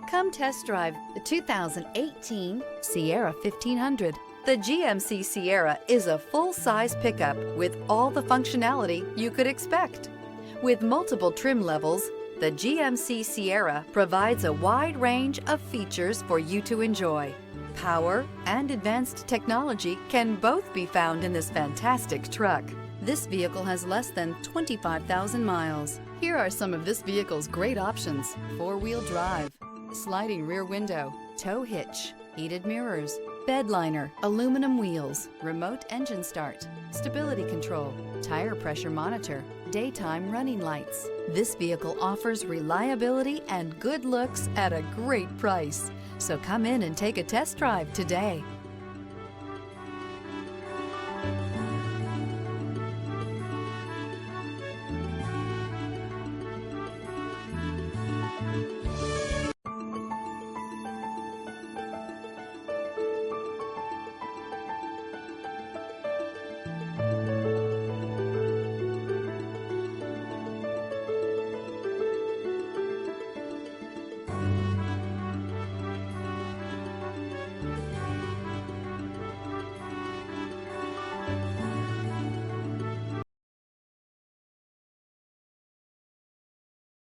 Come test drive the 2018 Sierra 1500. The GMC Sierra is a full-size pickup with all the functionality you could expect. With multiple trim levels, the GMC Sierra provides a wide range of features for you to enjoy. Power and advanced technology can both be found in this fantastic truck. This vehicle has less than 25,000 miles. Here are some of this vehicle's great options: four-wheel drive, sliding rear window, tow hitch, heated mirrors, bed liner, aluminum wheels, remote engine start, stability control, tire pressure monitor, daytime running lights. This vehicle offers reliability and good looks at a great price. So come in and take a test drive today.